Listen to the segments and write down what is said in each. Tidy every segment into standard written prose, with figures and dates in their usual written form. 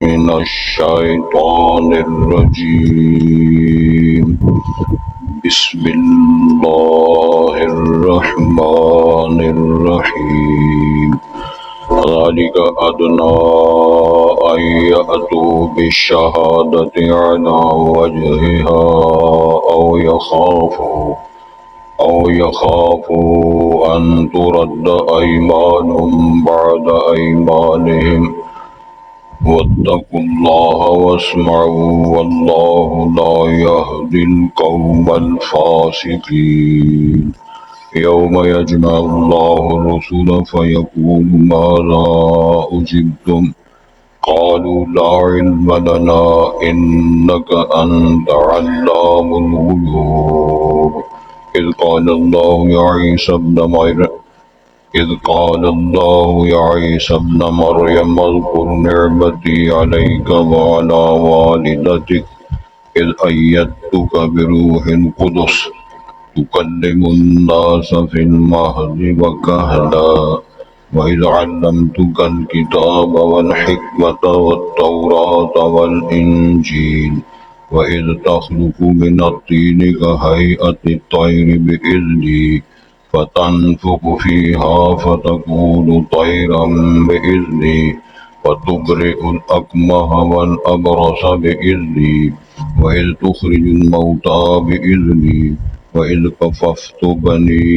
من الشيطان الرجيم. بسم الله الرحمن الرحيم. ذلك أدنى أن يأتوا بالشهادة على وجهها أو يخافوا أن ترد أيمان بعد أيمانهم واتقوا الله واسمعوا والله لا يهدي القوم الفاسقين. يوم يجمع الله الرسل فيقول ماذا أجبتم قالوا لا علم لنا إنك أنت علام الغيوب. إذ قال الله يا عيسى ابن مريم اذكر نعمتي عليك وعلى والدتك إذ أيدتك بروح القدس تكلم الناس في المهد وكهلا وإذ علمتك الكتاب والحكمة والتوراة والإنجيل وإذ تخلق من الطين كهيئة الطير بإذني فتنفخ فيها فتكون طيرا بإذني وتبرئ الأكمه والأبرص بإذني وإذ تخرج الموتى بإذني وإذ كففت بني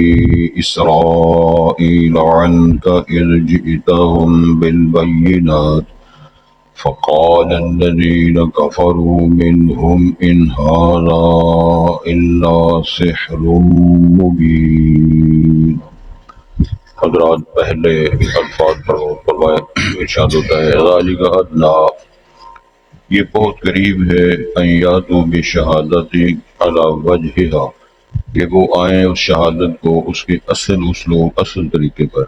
إسرائيل عنك إذ جئتهم بالبينات فقال الذين كفروا منهم إن هذا إلا سحر مبين. حضرات پہلے الفاظ پر فرمائے ارشاد ہوتا ہے ذالک ادنا، یہ بہت قریب ہے ان یاتوا بشہادت علی وجہہا، کہ وہ آئیں اس شہادت کو اس کے اصل اسلوب اصل طریقے پر،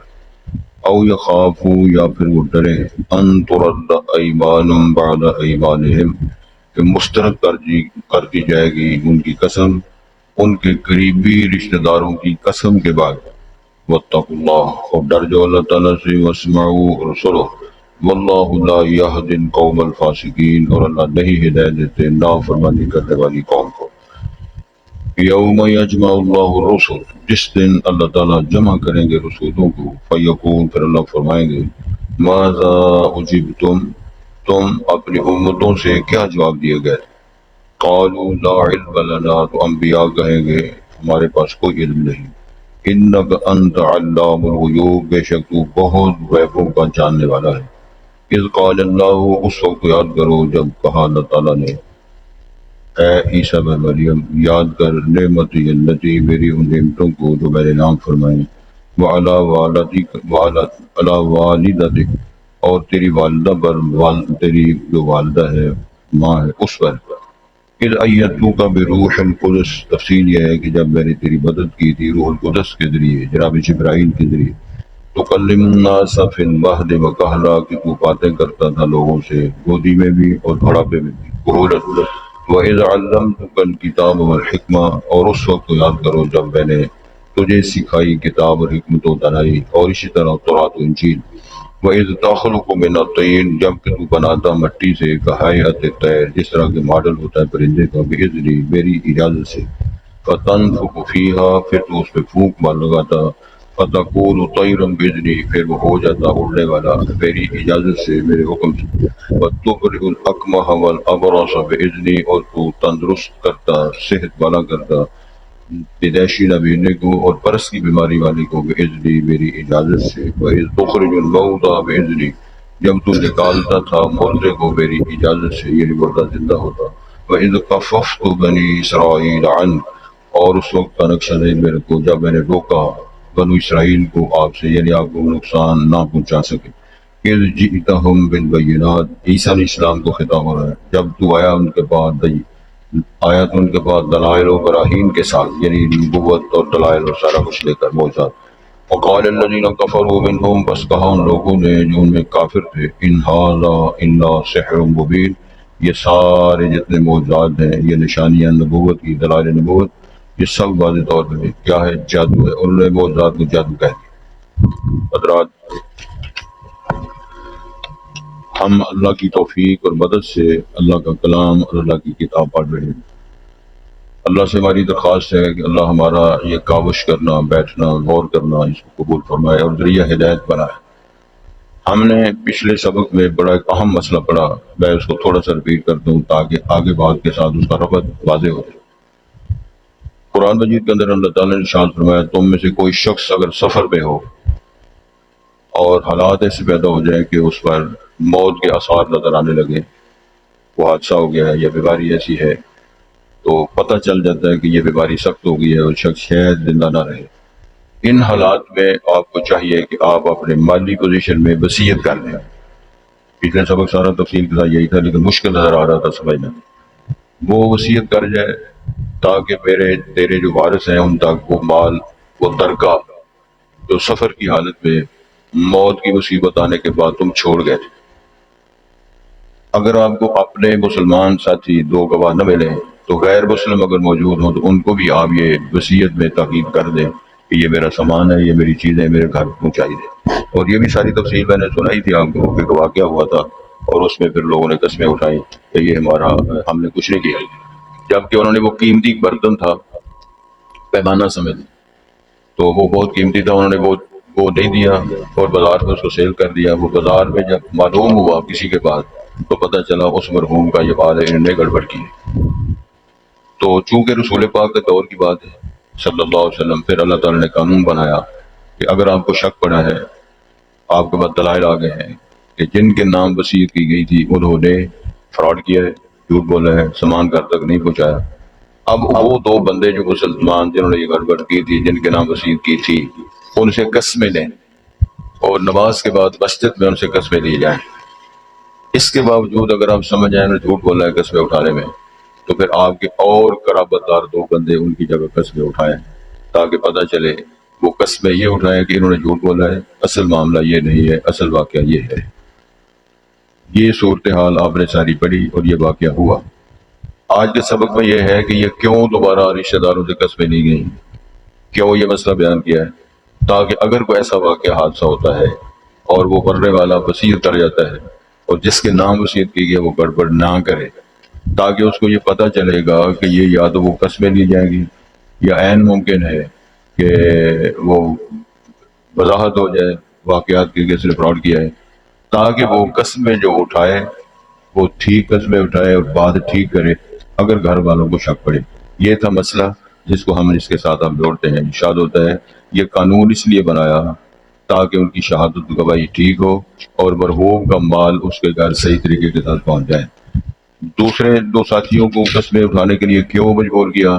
او یخافوا یا پھر وہ ڈریں ان ترد ایمان بعد ایمانہم، کہ مسترد کر دی جائے گی ان کی قسم ان کے قریبی رشتہ داروں کی قسم کے بعد. واتقوا اللہ، اور ڈر جو اللہ تعالیٰ سے، واسمعوا اور سنو، واللہ لا یہدی القوم الفاسقین، اور اللہ نہیں ہدایت دیتے نافرمانی کرنے والی قوم کو. یوم یجمع اللہ الرسل، جس دن اللہ تعالیٰ جمع کریں گے رسولوں کو، فیقول، پھر اللہ فرمائیں گے ماذا اجبتم، تم اپنی امتوں سے کیا جواب دیے گئے؟ قالوا لا علم لنا، تو انبیاء کہیں گے ہمارے پاس کوئی علم نہیں. انک انت علام الغیوب، بے شک تو بہت غیبوں کا جاننے والا ہے. اذ قال اللہ، اس وقت یاد کرو جب کہا اللہ تعالیٰ نے اے عیسیٰ بن مریم، یاد کر نعمتی التی، میری ان نعمتوں کو جو میں نے نام فرمائے، وعلی والدتک، اور تیری والدہ پر، تیری جو والدہ ہے ماں ہے اس پر. اذ ایدتک بروح القدس، تفصیل یہ ہے کہ جب میں نے تیری مدد کی تھی روح القدس کے ذریعے، جناب جبرائیل کے ذریعے. تکلم الناس فی المہد وکہلا، کہ تو باتیں کرتا تھا لوگوں سے گودی میں بھی اور بڑھاپے میں بھی. وَإِذْ عَلَّمْتُكَ الْكِتَابَ وَالْحِكْمَةَ، اور اس وقت یاد کرو جب میں نے تجھے سکھائی کتاب اور حکمت و دانائی، اور اسی طرح تورات و انجیل. وَإِذْ تَخْلُقُ مِنَ الطِّينِ، جب کہ تو بناتا مٹی سے، کہیئۃ الطیر، جس طرح کے ماڈل ہوتا ہے پرندے کا، بِإِذْنِی، میری اجازت سے. فَتَنْفُخُ فِیہا، پھر تو اس پہ پھونک مار لگاتا. فَتَکُونُ طَیْرًا بِإِذْنِی، پھر وہ ہو جاتا اڑنے والا میری اجازت سے، میرے حکم سے. وَتُبْرِئُ الْأَکْمَحَ وَالْأَبْرَصَ بِإِذْنِی، اور تو تندرست کرتا، صحت والا کرتا پیدائشی نابینے کو اور پرس کی بیماری والے کو، بِإِذْنِی، میری اجازت سے. وَإِذْ تُخْرِجُ الْمَوْتَىٰ بِإِذْنِی، جب تو نکالتا تھا مردے کو میری اجازت سے، یعنی مردہ زندہ ہوتا. وَإِذْ كَفَّفْتُ بَنِي إِسْرَائِيلَ عَنْكَ، اور اس وقت کا نقشہ دے میرے کو جب میں نے روکا بنو اسرائیل کو آپ سے، یعنی آپ کو نقصان نہ پہنچا سکے. اذ جئتہم بالبینات، عیسیٰ علیہ السلام کو خطاب ہو رہا ہے، جب تو آیا ان کے بعد دلائل و براہین کے ساتھ، یعنی نبوت اور دلائل اور سارا کچھ لے کر معجزات. وقال الذین کفروا منہم، بس کہا ان لوگوں نے جو ان میں کافر تھے، ان ھذا الا سحر مبین، یہ سارے جتنے معجزات ہیں، یہ نشانیاں نبوت کی، دلائل نبوت، یہ سب واضح طور پہ کیا ہے؟ جادو ہے. اور انہوں نے معجزات کو جادو کہہ دیا. حضرات، ہم اللہ کی توفیق اور مدد سے اللہ کا کلام اور اللہ کی کتاب پڑھ رہے ہیں۔ اللہ سے ہماری درخواست ہے کہ اللہ ہمارا یہ کاوش کرنا، بیٹھنا، غور کرنا اس کو قبول فرمائے اور ذریعہ ہدایت بنائے۔ ہم نے پچھلے سبق میں بڑا ایک اہم مسئلہ پڑھا، میں اس کو تھوڑا سا ریپیٹ کرتا ہوں تاکہ آگے بات کے ساتھ اس کا ربط واضح ہو جائے۔ قرآن مجید کے اندر اللہ تعالیٰ نے ارشاد فرمایا، تم میں سے کوئی شخص اگر سفر میں ہو اور حالات ایسے پیدا ہو جائیں کہ اس پر موت کے آثار نظر آنے لگے، وہ حادثہ ہو گیا ہے یا بیماری ایسی ہے تو پتہ چل جاتا ہے کہ یہ بیماری سخت ہو گئی ہے اور شخص شاید زندہ نہ رہے، ان حالات میں آپ کو چاہیے کہ آپ اپنے مالی پوزیشن میں وصیت کر لیں۔ پچھلے سبق سارا تفصیل کے ساتھ یہی تھا لیکن مشکل نظر آ رہا تھا سمجھنا۔ وہ وصیت کر جائے تاکہ تیرے جو وارث ہیں ان تک وہ مال، وہ ترکہ جو سفر کی حالت میں موت کی مصیبت آنے کے بعد تم چھوڑ گئے تھے۔ اگر آپ کو اپنے مسلمان ساتھی دو گواہ نہ ملیں تو غیر مسلم اگر موجود ہوں تو ان کو بھی آپ یہ وصیت میں تاکید کر دیں کہ یہ میرا سامان ہے، یہ میری چیزیں میرے گھر پہنچائی دیں۔ اور یہ بھی ساری تفصیل میں نے سنائی تھی آپ کو کہ واقعہ ہوا تھا اور اس میں پھر لوگوں نے قسمیں اٹھائی کہ یہ ہمارا، ہم نے کچھ نہیں کیا، جبکہ انہوں نے وہ قیمتی برتن تھا پیمانہ سمیت، تو وہ بہت قیمتی تھا، انہوں نے وہ نہیں دیا اور بازار میں اس کو سیل کر دیا۔ وہ بازار میں جب معلوم ہوا کسی کے پاس تو پتہ چلا اس مرحوم کا یہ بات ہے، انہوں نے گڑبڑ کی ہے۔ تو چونکہ رسول پاک کے دور کی بات ہے صلی اللہ علیہ وسلم، پھر اللہ تعالیٰ نے قانون بنایا کہ اگر آپ کو شک پڑا ہے، آپ کے پاس دلائل آ گئے ہیں کہ جن کے نام وصیت کی گئی تھی انہوں نے فراڈ کیا ہے، جھوٹ بولا ہے، سامان گھر تک نہیں پہنچایا، اب وہ دو بندے جو مسلمان جنہوں نے یہ گڑبڑ کی تھی، جن کے نام وصیت کی تھی، ان سے قسمیں لیں اور نماز کے بعد مسجد میں ان سے قسمیں لی جائیں۔ اس کے باوجود اگر آپ سمجھ آئیں جھوٹ بولا ہے قسمیں اٹھانے میں، تو پھر آپ کے اور قرابت دار دو بندے ان کی جگہ قسمیں اٹھائیں تاکہ پتہ چلے وہ قسمیں یہ اٹھائیں کہ انہوں نے جھوٹ بولا ہے، اصل معاملہ یہ نہیں ہے، اصل واقعہ یہ ہے۔ یہ صورتحال آپ نے ساری پڑھی اور یہ واقعہ ہوا۔ آج کے سبق میں یہ ہے کہ یہ کیوں دوبارہ رشتہ داروں سے قسمیں لی گئیں، کیوں یہ مسئلہ بیان کیا ہے، تاکہ اگر کوئی ایسا واقعہ حادثہ ہوتا ہے اور وہ مرنے والا وصیت کر جاتا ہے اور جس کے نام وصیت کی گئی وہ گڑبڑ نہ کرے، تاکہ اس کو یہ پتہ چلے گا کہ یہ یا تو وہ قسمیں لی جائیں گی یا عین ممکن ہے کہ وہ وضاحت ہو جائے واقعات کی کس نے فراڈ کیا ہے، تاکہ وہ قسمیں جو اٹھائے وہ ٹھیک قسمیں اٹھائے اور بات ٹھیک کرے اگر گھر والوں کو شک پڑے۔ یہ تھا مسئلہ جس کو ہم اس کے ساتھ ہم جوڑتے ہیں۔ ارشاد ہوتا ہے یہ قانون اس لیے بنایا تاکہ ان کی شہادت گواہی ٹھیک ہو اور مرحوم کا مال اس کے گھر صحیح طریقے کے ساتھ پہنچ جائے۔ دوسرے دو ساتھیوں کو قسمیں اٹھانے کے لیے کیوں مجبور کیا؟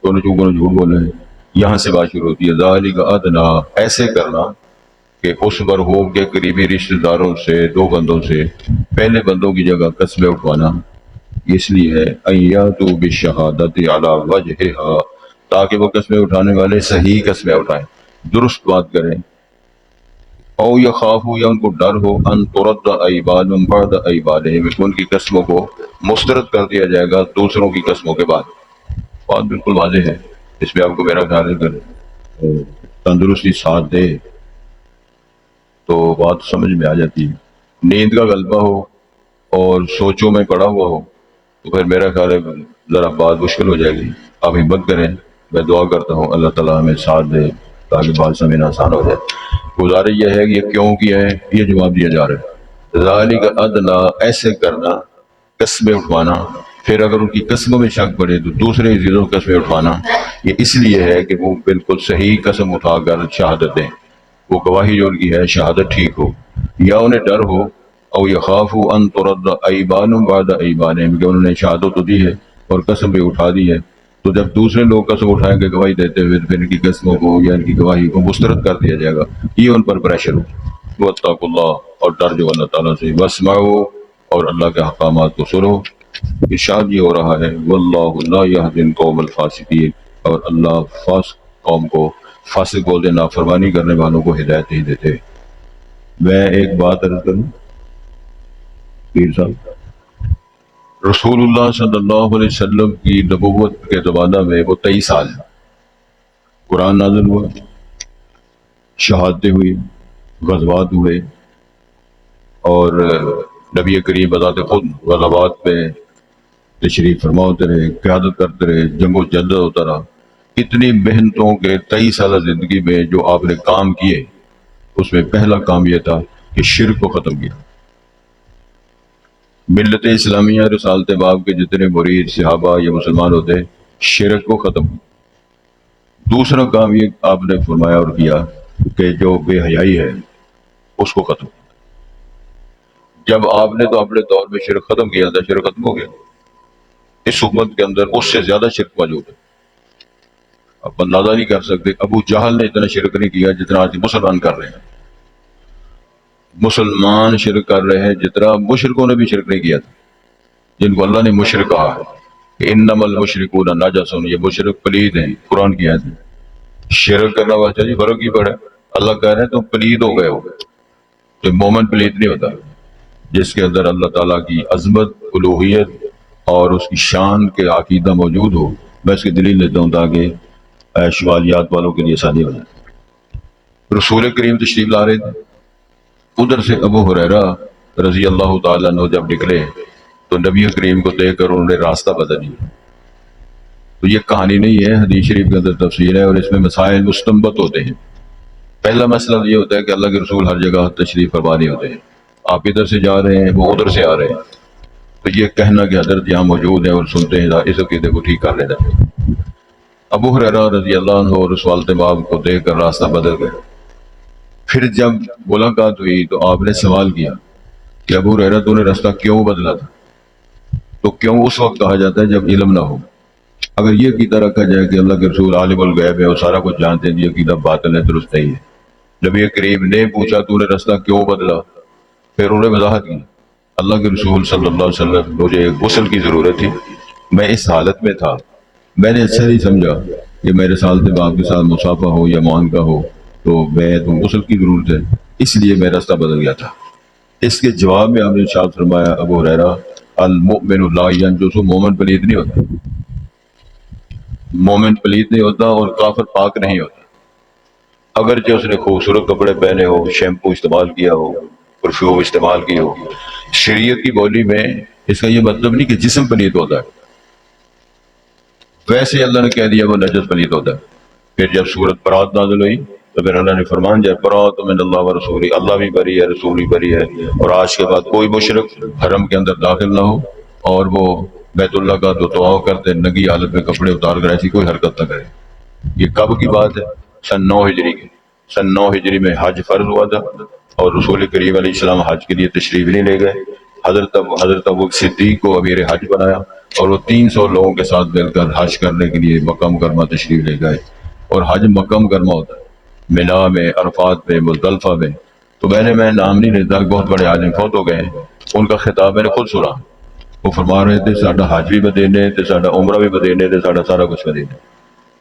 دونوں چونکہ جھوٹ بولے ہیں۔ یہاں سے بات شروع ہوتی ہے، ذالک ادنا، ایسے کرنا کہ اس مرحوم کے قریبی رشتہ داروں سے دو بندوں سے پہلے بندوں کی جگہ قسمیں اٹھوانا اس لیے ہے ایاتوا بالشہادت علی وجہہا، تاکہ وہ قسمیں اٹھانے والے صحیح قسمیں اٹھائیں، درست بات کریں۔ او یخافوا، یا ان کو ڈر ہو، ان ترد ایمان بعد ایمانہم، ان کی قسموں کو مسترد کر دیا جائے گا دوسروں کی قسموں کے بعد۔ بات بالکل واضح ہے، اس میں آپ کو میرا خیال ہے کہ تندرستی ساتھ دے تو بات سمجھ میں آ جاتی ہے۔ نیند کا غلبہ ہو اور سوچوں میں پڑا ہوا ہو تو پھر میرا خیال ہے ذرا بات مشکل ہو جائے گی۔ آپ ہمت کریں، میں دعا کرتا ہوں اللہ تعالیٰ ہمیں ساتھ دے تاکہ بات سمجھنا آسان ہو جائے۔ گزارش یہ ہے کہ یہ کیوں کیا ہے، یہ جواب دیا جا رہا ہے۔ ذالک ادنا، ایسے کرنا، قسمیں اٹھوانا، پھر اگر ان کی قسموں میں شک پڑے تو دوسرے چیزوں کی قسمیں اٹھوانا، یہ اس لیے ہے کہ وہ بالکل صحیح قسم اٹھا کر شہادت دیں، وہ گواہی جو ان کی ہے شہادت ٹھیک ہو، یا انہیں ڈر ہو او یخافوا ان ترد ایمان بعد ایمانہم، کہ انہوں نے شہادت تو دی ہے اور قسم بھی اٹھا دی ہے، تو جب دوسرے لوگ قسم اٹھائیں گے گواہی دیتے ہوئے پھر ان کی قسموں کو یا ان کی گواہی کو مسترد کر دیا جائے گا، یہ ان پر پریشر ہو۔ واتقوا اللہ، اور ڈر جو اللہ تعالیٰ سے، واسمعوا، اور اللہ کے احکامات کو سنو۔ ارشاد یہ ہو رہا ہے واللہ لا یہدی القوم الفاسقین، اور اللہ فاسق قوم کو، فاسق بولتے نافرمانی کرنے والوں کو ہدایت نہیں دیتے۔ میں ایک بات عرض کروں پیر صاحب، رسول اللہ صلی اللہ علیہ وسلم کی نبوت کے زمانہ میں وہ 23 سال قرآن نازل ہوا، شہادتیں ہوئی، غزوات ہوئے، اور نبی کریم بذات خود غزوات میں تشریف فرما ہوتے رہے، قیادت کرتے رہے، جنگ و جدل ہوتا رہا. اتنی محنتوں کے 23 سالہ زندگی میں جو آپ نے کام کیے، اس میں پہلا کام یہ تھا کہ شرک کو ختم کیا. ملت اسلامیہ رسالت باب کے جتنے مرید صحابہ یا مسلمان ہوتے ہیں، شرک کو ختم کیا. دوسرا کام یہ آپ نے فرمایا اور کیا کہ جو بے حیائی ہے اس کو ختم. جب آپ نے تو اپنے دور میں شرک ختم کیا تھا، شرک ختم ہو گیا. اس امت کے اندر اس سے زیادہ شرک موجود ہے. آپ اندازہ نہیں کر سکتے ابو جہل نے اتنا شرک نہیں کیا جتنا آج مسلمان کر رہے ہیں. مسلمان شرک کر رہے ہیں جتنا مشرکوں نے بھی شرک نہیں کیا تھا، جن کو اللہ نے مشرک کہا ہے کہ انما المشرکون نجس، یہ مشرک پلید ہیں. قرآن کی آیت ہے. شرک کرنا واسطے جی فرق ہی پڑا. اللہ کہہ رہے ہیں تم پلید ہو گئے ہو. تو مومن پلید نہیں ہوتا، جس کے اندر اللہ تعالیٰ کی عظمت، الوہیت اور اس کی شان کے عقیدہ موجود ہو. میں اس کی دلیل لیتا ہوں تاکہ شوالیات والوں کے لیے آسانی ہو جائے. رسول کریم تشریف لا رہے تھے، ادھر سے ابو ہریرہ رضی اللہ تعالیٰ عنہ جب نکلے تو نبی کریم کو دیکھ کر انہوں نے راستہ بدل لیا. تو یہ کہانی نہیں ہے، حدیث شریف کے اندر تفسیر ہے اور اس میں مسائل مستنبط ہوتے ہیں. پہلا مسئلہ یہ ہوتا ہے کہ اللہ کے رسول ہر جگہ تشریف فرما نہیں ہوتے ہیں. آپ ادھر سے جا رہے ہیں، وہ ادھر سے آ رہے ہیں، تو یہ کہنا کہ حضرت یہاں موجود ہے اور سنتے ہیں، اس عقیدے کو ٹھیک کر لینا. ابو ہریرہ رضی اللہ عنہ رسول باب کو دیکھ کر راستہ بدل گئے. پھر جب ملاقات ہوئی تو آپ نے سوال کیا کہ ابو ہریرہ تو نے راستہ کیوں بدلا تھا؟ تو کیوں اس وقت کہا جاتا ہے جب علم نہ ہو. اگر یہ عقیدہ رکھا جائے کہ اللہ کے رسول عالم الغیب ہے اور سارا کچھ جانتے ہیں، یہ عقیدہ باطل ہے، درست نہیں ہے. نبی کریم نے پوچھا تو نے راستہ کیوں بدلا؟ پھر انہوں نے وضاحت کی اللہ کے رسول صلی اللہ علیہ وسلم مجھے غسل کی ضرورت تھی، میں اس حالت میں تھا، میں نے اچھا نہیں سمجھا کہ میرے سالت باپ کے ساتھ مسافہ ہو یا معانقہ ہو تو میں تو غسل کی ضرورت ہے، اس لیے میں راستہ بدل گیا تھا. اس کے جواب میں آپ نے ارشاد فرمایا ابو ہریرہ المؤمن لا ینجس، مومن پلید نہیں ہوتا، مومن پلید نہیں ہوتا اور کافر پاک نہیں ہوتا. اگرچہ اس نے خوبصورت کپڑے پہنے ہو، شیمپو استعمال کیا ہو، پرفیوم استعمال کی ہو، شریعت کی بولی میں اس کا یہ مطلب نہیں کہ جسم پلید ہوتا ہے. ویسے اللہ نے کہہ دیا وہ نجس پلید ہوتا ہے. پھر جب سورت برات نازل ہوئی تو پھر اللہ نے فرمان دیا برات من اللہ و رسولی، اللہ بھی بری ہے، رسول بھی بری ہے، اور آج کے بعد کوئی مشرک حرم کے اندر داخل نہ ہو اور وہ بیت اللہ کا دعا کرتے ننگی حالت میں کپڑے اتار کر ایسی کوئی حرکت نہ کرے. یہ کب کی بات ہے؟ سن 9 ہجری کی. سن 9 ہجری میں حج فرض ہوا تھا اور رسول کریم علیہ السلام حج کے لیے تشریف نہیں لے گئے. حضرت ابو صدیق کو امیر حج بنایا اور وہ 300 لوگوں کے ساتھ مل کر حج کرنے کے لیے مکہ مکرمہ تشریف لے گئے. اور حج مکہ مکرمہ ہوتا ہے منا میں، عرفات میں، مزدلفہ میں. تو میں نام نہیں لیتا، بہت بڑے عالم فوت ہو گئے ہیں، ان کا خطاب میں نے خود سنا. وہ فرما رہے تھے ساڈا حج بھی بدینے تھے، ساڈا عمرہ بھی بدینے تھے، ساڈا سارا کچھ بدینے.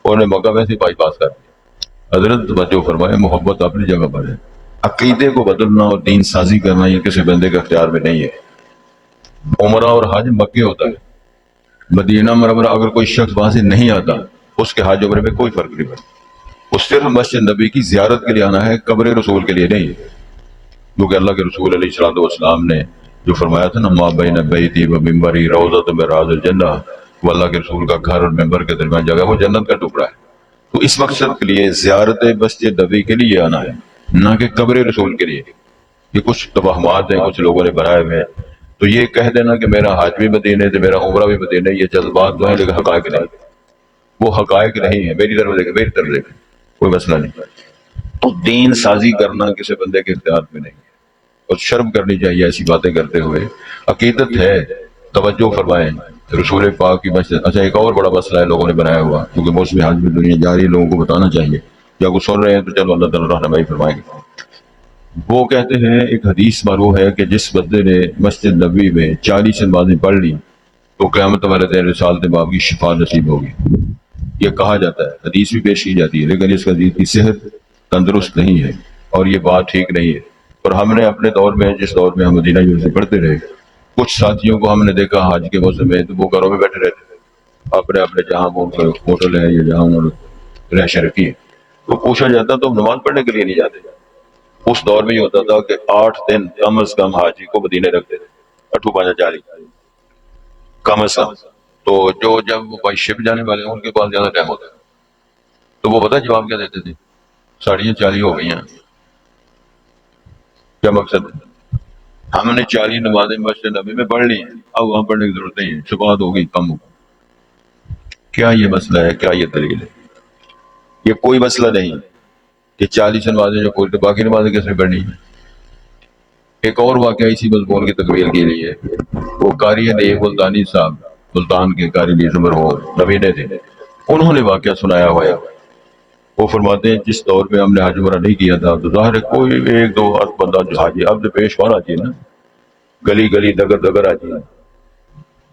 انہوں نے مکہ ویسے بائی پاس کر دیا. حضرت بچوں فرمائے محبت اپنی جگہ پر ہے، عقیدے کو بدلنا اور دین سازی کرنا یہ کسی بندے کے اختیار میں نہیں ہے. عمرہ اور حج مکے ہوتا ہے، مدینہ منورہ اگر کوئی شخص وہاں سے نہیں آتا اس کے حج عمرے میں کوئی فرق نہیں پڑتا. وہ صرف مسجد نبی کی زیارت کے لیے آنا ہے، قبر رسول کے لیے نہیں. کیونکہ اللہ کے رسول علیہ الصلوۃ والسلام نے جو فرمایا تھا نا ما بین بیتی و منبری روضۃ من ریاض الجنہ، وہ اللہ کے رسول کا گھر اور ممبر کے درمیان جگہ، وہ جنت کا ٹکڑا ہے. تو اس مقصد کے لیے زیارت مسجد نبی کے لیے آنا ہے، نہ کہ قبر رسول کے لیے. یہ کچھ توہمات ہیں کچھ لوگوں نے بنائے ہوئے ہیں. تو یہ کہہ دینا کہ میرا حج بھی مدینے سے، میرا عمرہ بھی مدینے، یہ جذبات تو ہیں لیکن حقائق نہیں. وہ حقائق نہیں ہے. میری طرف دیکھیں، میری طرف دیکھیں، کوئی مسئلہ نہیں. تو دین سازی کرنا کسی بندے کے اختیار میں نہیں ہے اور شرم کرنی چاہیے ایسی باتیں کرتے ہوئے. عقیدت ہے، توجہ فرمائیں رسول پاک کی مسجد. اچھا ایک اور بڑا مسئلہ ہے لوگوں نے بنایا ہوا، کیونکہ موسم حج میں دنیا جا رہی ہے، لوگوں کو بتانا چاہیے. یا وہ سن رہے ہیں تو چلو اللہ تعالیٰ رہنمائی فرمائیں گے. وہ کہتے ہیں ایک حدیث معروف ہے کہ جس بندے نے مسجد نبوی میں 40 نمازیں پڑھ لی تو قیامت والے دن رسالت باب کی شفاعت نصیب ہوگی. یہ کہا جاتا ہے، حدیث بھی پیش کی جاتی ہے، لیکن اس حدیث کی صحت تندرست نہیں ہے اور یہ بات ٹھیک نہیں ہے. اور ہم نے اپنے دور میں، جس دور میں ہم مدینہ یونیورسٹی پڑھتے رہے، کچھ ساتھیوں کو ہم نے دیکھا حج کے موسم میں تو وہ گھروں میں بیٹھے رہتے تھے، اپنے اپنے جہاں ہوٹل ہے یا جہاں انہوں نے رہائش رکھی ہے. تو پوچھا جاتا تو نماز پڑھنے کے لیے نہیں جاتے. اس دور میں یہ ہوتا تھا کہ 8 دن کم از کم حاجی کو مدینے رکھتے تھے. اٹھو پانچ چالی کم از کم. تو جو جب وہ شپ جانے والے ہیں ان کے پاس زیادہ ٹائم ہوتا ہے تو وہ پتہ جواب کیا دیتے تھے؟ 40:30 ہو گئی ہیں. کیا مقصد ہے؟ ہم نے 40 نمازیں مسجد نبی میں پڑھ لی ہیں، اب وہاں پڑھنے کی ضرورت نہیں ہے، شفاعت ہو گئی، کم ہو گئی. کیا یہ مسئلہ ہے؟ کیا یہ دلیل ہے؟ یہ کوئی مسئلہ نہیں کہ 40 نمازیں جو پوری، تو باقی نمازیں کیسے پڑھنی ہیں؟ ایک اور واقعہ اسی مضمون کی تکمیل کے لیے، وہ قاری نے ملتانی صاحب، ملتان کے قاری نیزم ہو نوینے تھے، انہوں نے واقعہ سنایا ہوا ہے. وہ فرماتے ہیں جس دور میں ہم نے حج عمرہ نہیں کیا تھا تو ظاہر ہے کوئی ایک دو بندہ جو حاجی اب جو پیش ہونا چاہیے نا، گلی گلی دگر دگر آ جائے.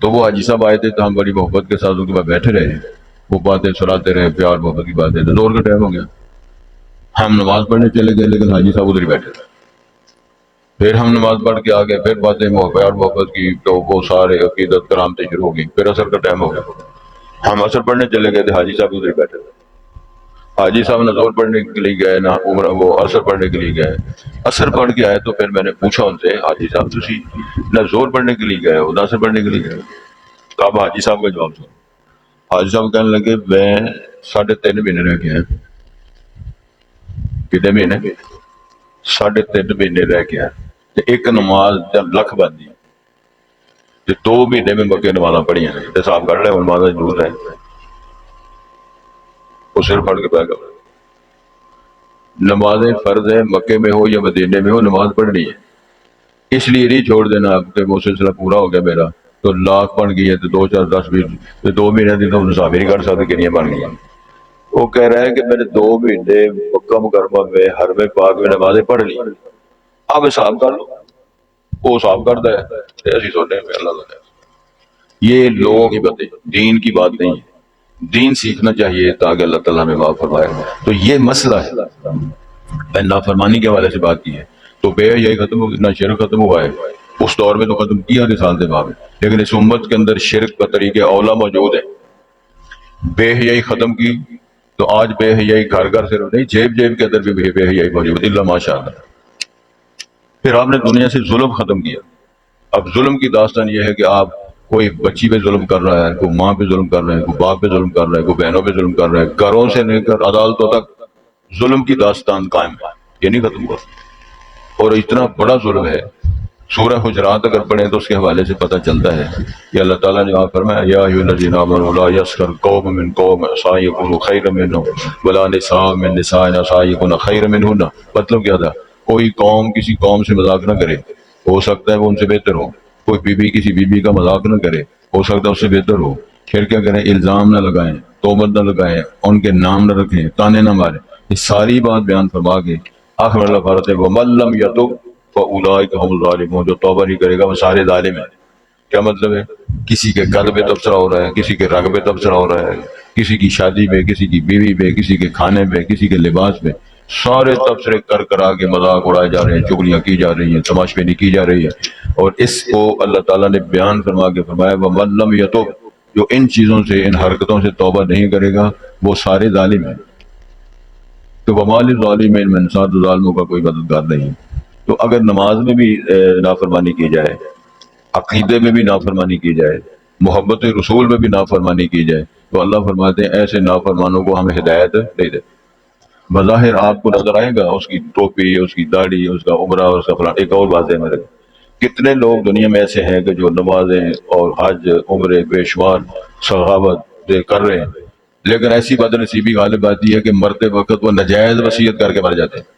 تو وہ حاجی صاحب آئے تھے تو ہم بڑی محبت کے ساتھ ان کے پاس بیٹھے رہے، وہ باتیں سناتے رہے، پیار محبت کی باتیں. تو زور کا ٹائم ہو گیا، ہم نماز پڑھنے چلے گئے لیکن حاجی صاحب ادھر ہی بیٹھے تھے. پھر ہم نماز پڑھ کے آگے، پھر باتیں پیار محبت کی، تو وہ سارے عقیدت کرامتیں شروع ہو گئی. پھر عصر کا ٹائم ہو گیا، ہم عصر پڑھنے چلے گئے تھے، حاجی صاحب ادھر ہی بیٹھے تھے. حاجی صاحب نہ زور پڑھنے کے لیے گئے نہ وہ عصر پڑھنے کے لیے گئے. عصر پڑھ کے آئے تو پھر میں نے پوچھا ان سے، حاجی صاحب تسی نہ زور پڑھنے کے لیے گئے ہو نہ عصر پڑھنے کے لیے گئے ہو؟ تو اب حاجی صاحب کا جواب سنو. حاجی صاحب کہنے لگے میں 3.5 مہینے رہ کے آیا. کتنے مہینے؟ 3.5 مہینے رہ کے آیا. ایک نماز جب لکھ بندی 2 مہینے میں مکے نمازاں پڑھی ہیں، حساب کر رہے نمازاں دور ہے، وہ صرف پڑھ کے پہ گا. نمازیں فرض ہے، مکے میں ہو یا مدینے میں ہو نماز پڑھنی ہے. اس لیے نہیں چھوڑ دینا اب کہ وہ سلسلہ پورا ہو گیا میرا تو لاکھ بن گئی ہے تو 2 4 10 20 2 مہینے دی تو مسافر نہیں کر سکتے کنیاں بن گئی. وہ کہہ رہا ہے کہ میں نے 2 مہینے مکہ مکرمہ میں حرم پاک میں نمازیں پڑھ لی، اب حساب کر لو. وہ حساب کرتا ہے ایسی سوچیں میں اللہ تعالیٰ. یہ لوگوں کی باتیں، دین کی بات نہیں ہے. دین سیکھنا چاہیے تاکہ اللہ تعالیٰ ہمیں معاف فرمائے. تو یہ مسئلہ ہے، میں نافرمانی کے حوالے سے بات کی ہے. تو بے حیائی ختم ہو، نہ شرک ختم ہوا ہے. اس دور میں تو ختم کیا رسالت باب ہے، لیکن اس امت کے اندر شرک کا طریقے اولا موجود ہے. بے حیائی ختم کی تو آج بے حیائی گھر گھر صرف نہیں، جیب جیب کے اندر بھی بے حیائی موجود ہے، اللہ ماشاء اللہ. پھر آپ نے دنیا سے ظلم ختم کیا. اب ظلم کی داستان یہ ہے کہ آپ کوئی بچی پہ ظلم کر رہا ہے، کوئی ماں پہ ظلم کر رہا ہے، کوئی باپ پہ ظلم کر رہا ہے، کوئی بہنوں پہ ظلم کر رہا ہے، گھروں سے لے کر عدالتوں تک ظلم کی داستان قائم ہے، یہ نہیں ختم ہوا. اور اتنا بڑا ظلم ہے. سورہ حجرات اگر پڑھیں تو اس کے حوالے سے پتہ چلتا ہے کہ اللہ تعالیٰ نے وہاں فرمایا یا ایھا الذین آمنوا لا یسخر قوم من قوم عسى ان یکونوا خیرا منهم ولا نساء من نساء عسى ان یکن خیرا منهن. مطلب کیا تھا؟ کوئی قوم کسی قوم سے مذاق نہ کرے، ہو سکتا ہے وہ ان سے بہتر ہو. کوئی بیوی کسی بیوی کا مذاق نہ کرے، ہو سکتا ہے اس سے بہتر ہو. پھر کیا کریں؟ الزام نہ لگائیں، تہمت نہ لگائیں، ان کے نام نہ رکھیں، تانے نہ ماریں. یہ ساری بات بیان فرما کے آخر اللہ فرماتے ہیں وَمَن لَّمْ يَتُبْ فَأُولَٰئِکَ هُمُ الظَّالِمُونَ. جو توبہ نہیں کرے گا وہ سارے ظالم ہیں. کیا مطلب ہے؟ کسی کے قلب پہ تبصرہ ہو رہا ہے، کسی کے رگ پہ تبصرہ ہو رہا ہے، کسی کی شادی پہ، کسی کی بیوی پہ، کسی کے کھانے پہ، کسی کے لباس پہ، سارے تبصرے کر کرا کے مذاق اڑائے جا رہے ہیں، چگلیاں کی جا رہی ہیں، تماشبینی کی جا رہی ہے. اور اس کو اللہ تعالیٰ نے بیان فرما کے فرمایا وَمَن لَّمْ يَتُبْ. جو ان چیزوں سے، ان حرکتوں سے توبہ نہیں کرے گا وہ سارے ظالم ہیں. تو وَمَا لِلظَّالِمِينَ مِنْ انصار، ظالموں کا کوئی مددگار نہیں. تو اگر نماز میں بھی نافرمانی کی جائے، عقیدے میں بھی نافرمانی کی جائے، محبت رسول میں بھی نافرمانی کی جائے، تو اللہ فرماتے ہیں ایسے نافرمانوں کو ہم ہدایت نہیں دیتے. بظاہر آپ کو نظر آئے گا اس کی ٹوپی، اس کی داڑھی، اس کا عمرہ، اس کا فلاں. ایک اور بات ہے میرے، کتنے لوگ دنیا میں ایسے ہیں کہ جو نمازیں اور حج عمرے بے شمار سخاوت کر رہے ہیں، لیکن ایسی بد نصیبی غالب آتی ہے کہ مرتے وقت وہ ناجائز وصیت کر کے مر جاتے ہیں.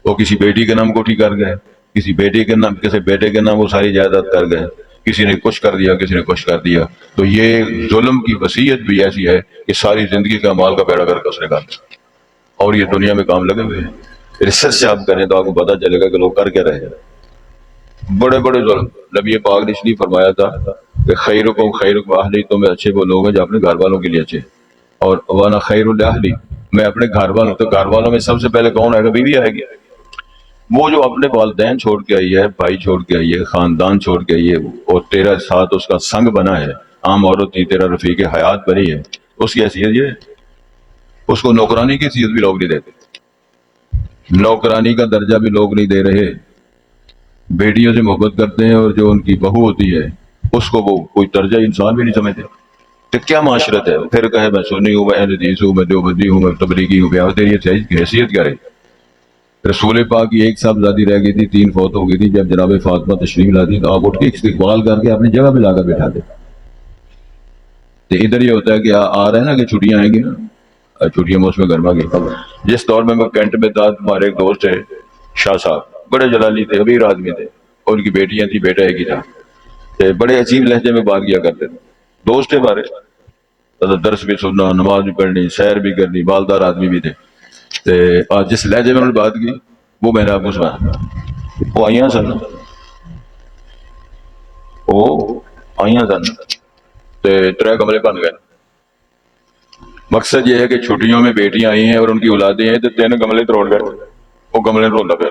وہ کسی بیٹی کے نام کوٹھی کر گئے، کسی بیٹے کے نام، کسی بیٹے کے نام وہ ساری جائیداد کر گئے، کسی نے کچھ کر دیا، کسی نے کچھ کر دیا. تو یہ ظلم کی وصیت بھی ایسی ہے کہ ساری زندگی کا مال کا بیڑا کر کے اس نے کر دیا، اور یہ دنیا میں کام لگے ہوئے ہیں. ریسرچ سے آپ کریں تو آپ کو پتہ چلے گا کہ لوگ کر کے رہے ہیں بڑے بڑے ظلم. نبی پاک نے اس لیے فرمایا تھا کہ خیرکم خیرکم اہلی، تو میں اچھے وہ لوگ ہیں جو اپنے گھر والوں کے لیے اچھے، اور وانا خیر لاہلی، میں اپنے گھر والوں. تو گھر والوں میں سب سے پہلے کون آئے گا؟ بیوی آئے گی. وہ جو اپنے والدین چھوڑ کے آئی ہے، بھائی چھوڑ کے آئی ہے، خاندان چھوڑ کے آئی ہے، اور تیرا ساتھ اس کا سنگ بنا ہے، عام عورت ہی تیرا رفیق حیات بنی ہے، اس کی حیثیت یہ ہے. اس کو نوکرانی کی حیثیت بھی لوگ نہیں دیتے، نوکرانی کا درجہ بھی لوگ نہیں دے رہے. بیٹیوں سے محبت کرتے ہیں اور جو ان کی بہو ہوتی ہے اس کو وہ کوئی درجہ انسان بھی نہیں سمجھتے. تو کیا معاشرت ہے؟ پھر کہے میں سنی ہوں، میں اہل حدیث ہوں، میں دیوبندی ہوں، میں تبلیغی ہوں. بیاہ تیری حیثیت کیا رہی؟ رسول پاک کی ایک صاحبزادی رہ گئی تھی، 3 فوت ہو گئی تھی. جب جناب فاطمہ تشریف لاتی تو آپ اٹھ کے استقبال کر کے اپنی جگہ پہ لا کر بٹھا دے. تو ادھر یہ ہوتا ہے کہ آ رہے ہیں نا کہ چھٹیاں آئیں گی نا، چھٹیاں میں اس میں گرما گئی. جس دور میں کینٹ میں تھا، ہمارے ایک دوست ہے شاہ صاحب، بڑے جلالی تھے، امیر آدمی تھے، اور ان کی بیٹیاں تھیں، بیٹا ایک ہی تھا. بڑے عجیب لہجے میں بات کیا کرتے تھے. دوست تھے ہمارے، درس بھی سننا، نماز بھی پڑھنی، سیر بھی کرنی، مالدار آدمی بھی تھے. آج جس لہجے میں انہوں نے بات کی وہ میں نے آپ کو سنا. وہ آئیاں سن، وہ آئیاں سن ترے کمرے بن گئے. مقصد یہ ہے کہ چھٹیوں میں بیٹیاں آئی ہیں اور ان کی اولادیں ہیں تو 3 کمرے توڑ گئے. وہ کمرے روندہ پھر.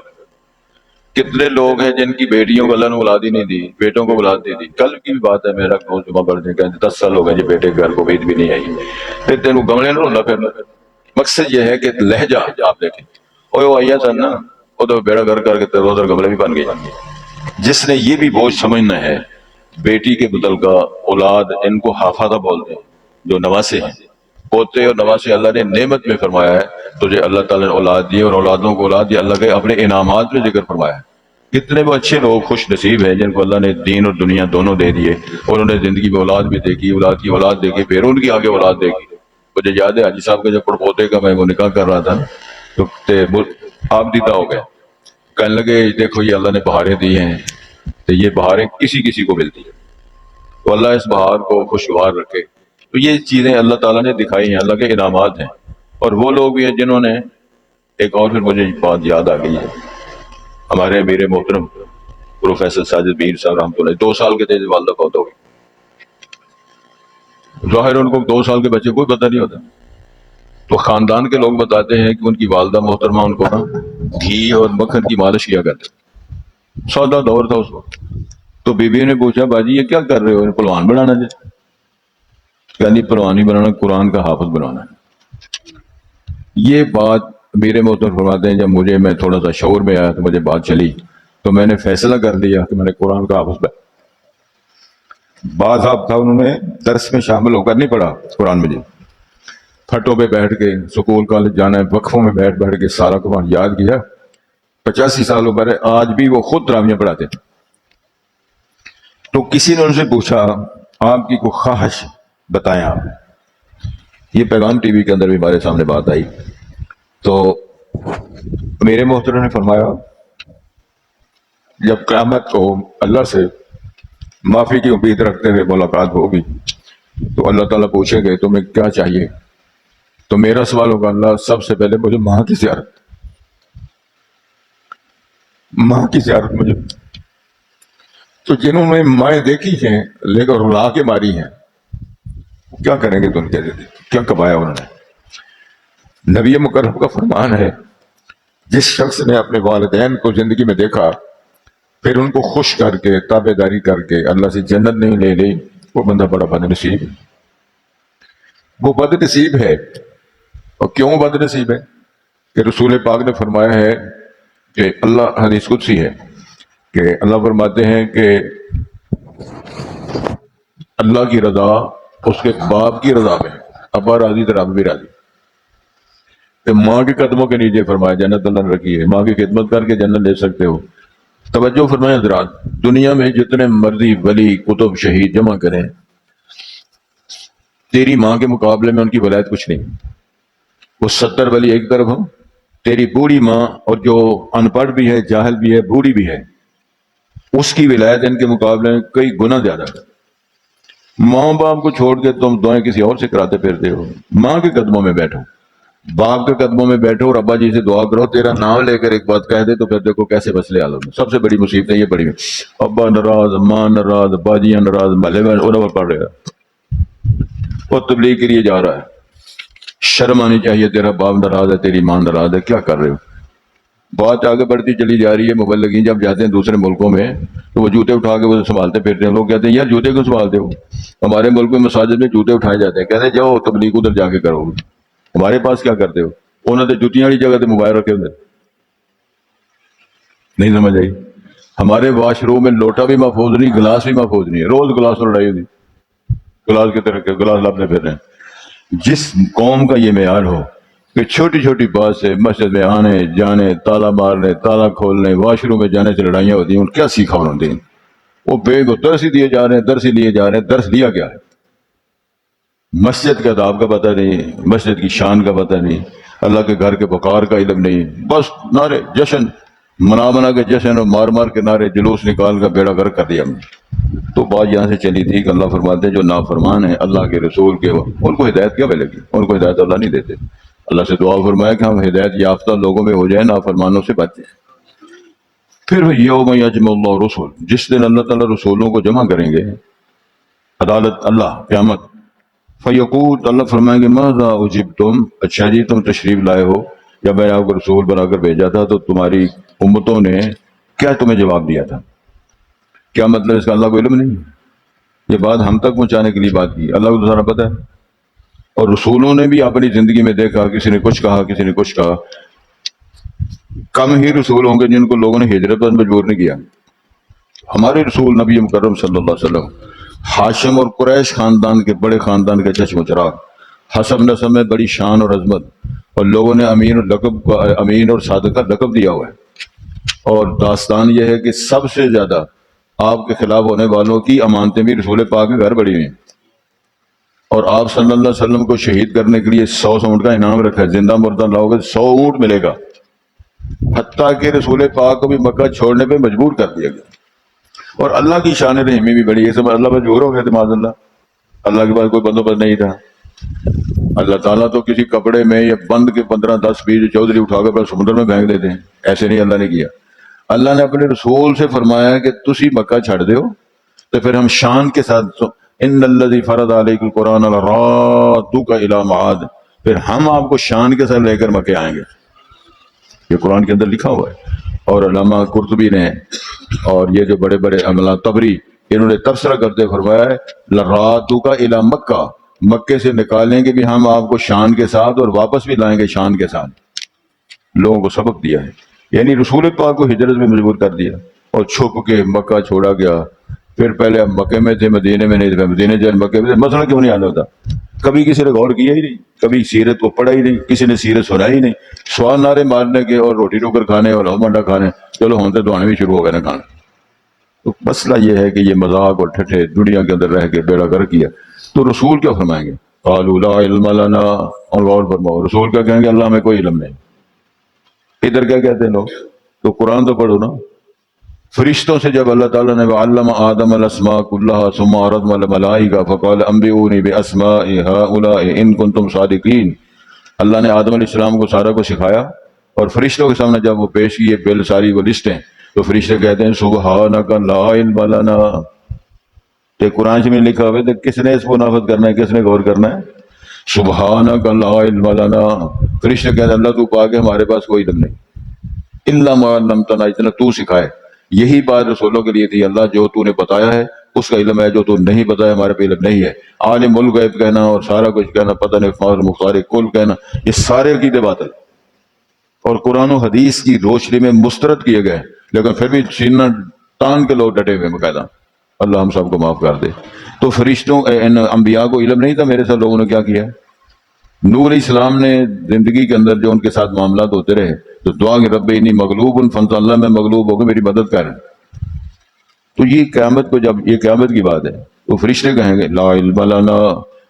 کتنے لوگ ہیں جن کی بیٹیوں کو اللہ نے اولاد ہی نہیں دی، بیٹوں کو اولاد دے دی. کل کی بھی بات ہے، میرا دوست جمعہ پڑھنے کا 10 سال ہو گئے جی بیٹے کے گھر کو عید بھی نہیں آئی، پھر تینوں کمرے روندہ پھر. مقصد یہ ہے کہ لہجہ آپ دیکھیں. وہ آئیے سن نا، وہ تو بیڑا گھر کر کے 2 کمرے بھی بن گئے. جس نے یہ بھی بوجھ سمجھنا ہے، بیٹی کے متعلقہ اولاد ان کو حافظہ بولتے ہیں، جو نواسے ہیں، پوتے اور نواسے اللہ نے نعمت میں فرمایا ہے. تجھے اللہ تعالیٰ نے اولاد دی اور اولادوں کو اولاد دی اللہ کے اپنے انعامات میں ذکر فرمایا ہے. کتنے وہ اچھے لوگ خوش نصیب ہیں جن کو اللہ نے دین اور دنیا دونوں دے دیے اور انہیں زندگی میں اولاد بھی دیکھی، اولاد کی اولاد دیکھی، پھر ان کی آگے اولاد دیکھی. مجھے یاد ہے حاجی صاحب کا جب پڑپوتے کا میں وہ نکاح کر رہا تھا تو آپ دیتا ہو گیا. کہنے لگے دیکھو یہ اللہ نے بہاریں دی ہیں تو یہ بہاریں کسی کسی کو ملتی ہیں، تو اللہ اس بہار کو خوشگوار رکھے. تو یہ چیزیں اللہ تعالیٰ نے دکھائی ہیں، اللہ کے انعامات ہیں. اور وہ لوگ بھی ہیں جنہوں نے ایک اور پھر مجھے بات یاد آ گئی ہے. ہمارے میرے محترم پروفیسر ساجد میر صاحب رحمۃ اللہ 2 سال کے تھے، والدہ فوت ہو گئی. ظاہر ان کو 2 سال کے بچے کوئی پتہ نہیں ہوتا. تو خاندان کے لوگ بتاتے ہیں کہ ان کی والدہ محترمہ ان کو نا گھی اور مکھن کی مالش کیا کرتے. سادہ دور تھا اس وقت. تو بیوی نے پوچھا باجی یہ کیا کر رہے ہو؟ پلوان بنانا جی. یعنی پلوانی بنانا، قرآن کا حافظ بنانا ہے. یہ بات میرے محترم فرماتے ہیں جب میں تھوڑا سا شعور میں آیا تو مجھے بات چلی تو میں نے فیصلہ کر لیا کہ میں نے قرآن کا حافظ بنا. بعض آپ تھا انہوں نے درس میں شامل ہو کر نہیں پڑھا قرآن مجید، پھٹوں پہ بیٹھ کے سکول کالج جانا ہے، وقفوں میں بیٹھ کے سارا قرآن یاد کیا. 85 سال عمر ہے، آج بھی وہ خود تراویحیں پڑھاتے تھے. تو کسی نے ان سے پوچھا آپ کی کوئی خواہش بتائیں آپ. یہ پیغام ٹی وی کے اندر بھی ہمارے سامنے بات آئی. تو میرے محترم نے فرمایا جب قیامت کو اللہ سے معافی کی امید رکھتے ہوئے ملاقات ہوگی تو اللہ تعالیٰ پوچھیں گے تمہیں کیا چاہیے؟ تو میرا سوال ہوگا اللہ سب سے پہلے مجھے ماں کی زیارت، ماں کی زیارت مجھے. تو جنہوں نے مائیں دیکھی ہیں لیکن رلا کے ماری ہیں کیا کریں گے؟ تم کیا کمایا انہوں نے؟ نبی مکرم کا فرمان ہے جس شخص نے اپنے والدین کو زندگی میں دیکھا پھر ان کو خوش کر کے تابع داری کر کے اللہ سے جنت نہیں لے لی، وہ بندہ بڑا بد نصیب ہے. وہ بد نصیب ہے. اور کیوں بد نصیب ہے؟ کہ رسول پاک نے فرمایا ہے کہ اللہ، حدیث قدسی ہے کہ اللہ فرماتے ہیں کہ اللہ کی رضا اس کے باپ کی رضا میں، ابا راضی تو رب بھی راضی. کہ ماں کے قدموں کے نیچے فرمایا جنت اللہ نے رکھی ہے، ماں کی خدمت کر کے جنت لے سکتے ہو. توجہ فرمائیں حضرات، دنیا میں جتنے مرضی ولی کتب شہید جمع کریں تیری ماں کے مقابلے میں ان کی ولایت کچھ نہیں. وہ 70 ولی ایک طرف ہوں، تیری بوڑھی ماں اور جو ان پڑھ بھی ہے، جاہل بھی ہے، بوڑھی بھی ہے، اس کی ولایت ان کے مقابلے میں کئی گنا زیادہ ہے. ماں باپ کو چھوڑ کے تم دعائیں کسی اور سے کراتے پھرتے ہو. ماں کے قدموں میں بیٹھو، باپ کے قدموں میں بیٹھو اور ابا جی سے دعا کرو. تیرا نام لے کر ایک بات کہہ دے تو پھر دیکھو کیسے مسئلے حل ہوگے. سب سے بڑی مصیبت ہے یہ پڑی ہوئی، ابا ناراض، ماں ناراض، باجیاں ناراض، محلے میں انہوں پر پڑھ رہے گا اور تبلیغ کے لیے جا رہا ہے. شرم آنی چاہیے. تیرا باپ ناراض ہے، تیری ماں ناراض ہے، کیا کر رہے ہو؟ بات آگے بڑھتی چلی جا رہی ہے. مبلغین جب جاتے ہیں دوسرے ملکوں میں تو وہ جوتے اٹھا کے وہ سنبھالتے پھرتے ہیں. لوگ کہتے ہیں یار جوتے کیوں سنبھالتے ہو؟ ہمارے ملک میں مساجد میں جوتے اٹھائے جاتے ہیں، کہتے ہیں جاؤ تبلیغ ادھر جا کے کرو. ہمارے پاس کیا کرتے ہو؟ انہوں نے جوتیاں والی جگہ سے موبائل رکھے ہوئے. نہیں سمجھ آئی؟ ہمارے واش روم میں لوٹا بھی محفوظ نہیں، گلاس بھی محفوظ نہیں ہے، روز گلاس پر لڑائی ہوتی، گلاس کی طرح گلاس لپنے پھر رہے ہیں۔ جس قوم کا یہ معیار ہو کہ چھوٹی چھوٹی بات سے مسجد میں آنے جانے، تالا مارنے، تالا کھولنے، واش روم میں جانے سے لڑائیاں ہوتی ہیں، ان کیا سیکھا انہوں نے؟ وہ بے کو درس ہی دیے جا رہے ہیں، درس ہی لیے جا رہے ہیں، درس دیا کیا ہے؟ مسجد کا آداب کا پتہ نہیں، مسجد کی شان کا پتہ نہیں، اللہ کے گھر کے وقار کا علم نہیں، بس نعرے جشن منا کے جشن اور مار مار کے نعرے جلوس نکال کر بیڑا گرک کر دیا ہم نے۔ تو بات یہاں سے چلی تھی کہ اللہ فرماتے ہیں جو نافرمان ہیں اللہ کے رسول کے، ان کو ہدایت کیا ملے گی؟ ان کو ہدایت اللہ نہیں دیتے۔ اللہ سے دعا فرمایا کہ ہم ہدایت یافتہ لوگوں میں ہو جائیں، نافرمانوں سے بچیں۔ پھر یوم یجمع اللہ رسول، جس دن اللہ تعالیٰ رسولوں کو جمع کریں گے، عدالت اللہ قیامت، فیقول، اللہ فرمائیں گے ماذا اجبتم، اچھا جی تم تشریف لائے ہو، جب میں نے آپ کو رسول بنا کر بھیجا تھا تو تمہاری امتوں نے کیا تمہیں جواب دیا تھا؟ کیا مطلب اس کا اللہ کو علم نہیں؟ یہ بات ہم تک پہنچانے کے لیے بات کی، اللہ کو تو سارا پتہ ہے۔ اور رسولوں نے بھی اپنی زندگی میں دیکھا، کسی نے کچھ کہا، کسی نے کچھ کہا۔ کم ہی رسول ہوں گے جن کو لوگوں نے ہجرت پر مجبور نہیں کیا۔ ہمارے رسول نبی مکرم صلی اللہ علیہ وسلم ہاشم اور قریش خاندان کے بڑے خاندان کے چشم و چراغ، حسب نسب میں بڑی شان اور عظمت، اور لوگوں نے امین اور صادق کا لقب دیا ہوا ہے۔ اور داستان یہ ہے کہ سب سے زیادہ آپ کے خلاف ہونے والوں کی امانتیں بھی رسول پاک کے گھر بڑی ہوئی ہیں، اور آپ صلی اللہ علیہ وسلم کو شہید کرنے کے لیے 100 اونٹ کا انعام رکھا ہے، زندہ مردہ لاؤ گے 100 اونٹ ملے گا، حتیٰ کہ رسول پاک کو بھی مکہ چھوڑنے پہ مجبور کر دیا گیا۔ اور اللہ کی شان رحمی بھی بڑی ہے، سب اللہ مجبور ہو گئے تھے معاذ اللہ، اللہ کے پاس کوئی بندوبست نہیں تھا۔ اللہ تعالیٰ تو کسی کپڑے میں یا بند کے 15 10 20 چودھری اٹھا کے سمندر میں پھینک دیتے ہیں، ایسے نہیں اللہ نے کیا۔ اللہ نے اپنے رسول سے فرمایا کہ تسی مکہ چھڑ دیو، تو پھر ہم شان کے ساتھ ان الذی فرض علیک القرآن لرادک الی معاد، پھر ہم آپ کو شان کے ساتھ لے کر مکے آئیں گے۔ یہ قرآن کے اندر لکھا ہوا ہے۔ اور علامہ قرطبی نے اور یہ جو بڑے بڑے علامہ طبری، انہوں نے تبصرہ کرتے فرمایا ہے لرادک الی مکہ، مکے سے نکالیں گے بھی ہم آپ کو شان کے ساتھ، اور واپس بھی لائیں گے شان کے ساتھ۔ لوگوں کو سبق دیا ہے، یعنی رسول پاک کو ہجرت میں مجبور کر دیا، اور چھپ کے مکہ چھوڑا گیا۔ پھر پہلے ہم مکے میں تھے، مدینے میں نہیں تھے، مدینے جائے مکے میں تھے، مسئلہ کیوں نہیں حل ہوتا؟ کبھی کسی نے غور کیا ہی نہیں، کبھی سیرت کو پڑھا ہی نہیں، کسی نے سیرت سنا ہی نہیں، سوال نعرے مارنے کے اور روٹی ٹوکر کھانے اور منڈا کھانے، چلو ہوتے دعانے بھی شروع ہو گئے نا کھانا۔ تو مسئلہ یہ ہے کہ یہ مذاق اور ٹھٹھے دنیا کے اندر رہ کے بیڑا گر کیا۔ تو رسول کیا فرمائیں گے؟ قالوا لا علم لنا، اور غور فرماؤ رسول کیا کہیں گے؟ اللہ میں کوئی علم نہیں۔ ادھر کیا کہتے ہیں لوگ؟ تو قرآن تو پڑھو نا۔ فرشتوں سے جب اللہ تعالیٰ نے وَعَلَّمَ آدَمَ الْأَسْمَاءَ كُلَّهَا ثُمَّ عَرَضَهُمْ عَلَى الْمَلَائِكَةِ فَقَالَ أَنبِئُونِي بِأَسْمَاءِ هَؤُلَاءِ إِن كُنتُمْ صَادِقِينَ، اللہ نے آدم علیہ السلام کو سارا کو سکھایا، اور فرشتوں کے سامنے جب وہ پیش کیے بل ساری وہ لسٹیں، تو فرشتے کہتے ہیں سبحانک لا علم لنا۔ یہ قرآن سے میں لکھا ہوا ہے، تو کس نے اس کو نافذ کرنا ہے، کس نے غور کرنا ہے؟ سبحانک لا علم لنا، فرشتے کہتے ہیں اللہ تو پاک ہے، ہمارے پاس کوئی علم نہیں، الا ما علمتنا، اتنا تو سکھائے۔ یہی بات رسولوں کے لیے تھی، اللہ جو تو نے بتایا ہے اس کا علم ہے، جو تو نہیں بتایا ہمارے پہ علم نہیں ہے۔ عالم الغیب کہنا اور سارا کچھ کہنا، پتہ نہیں فاضل مختار کل کہنا، یہ سارے عقیدے باطل اور قرآن و حدیث کی روشنی میں مسترد کیے گئے، لیکن پھر بھی سینہ تان کے لوگ ڈٹے ہوئے باقاعدہ۔ اللہ ہم سب کو معاف کر دے۔ تو فرشتوں انبیاء کو علم نہیں تھا میرے ساتھ لوگوں نے کیا کیا ہے؟ نوح علیہ السلام نے زندگی کے اندر جو ان کے ساتھ معاملات ہوتے رہے تو دعا کہ رب انی مغلوب فانت، اللہ میں مغلوب ہو کے میری مدد کر۔ تو یہ قیامت کو، جب یہ قیامت کی بات ہے تو فرشتے کہیں گے لا علم لنا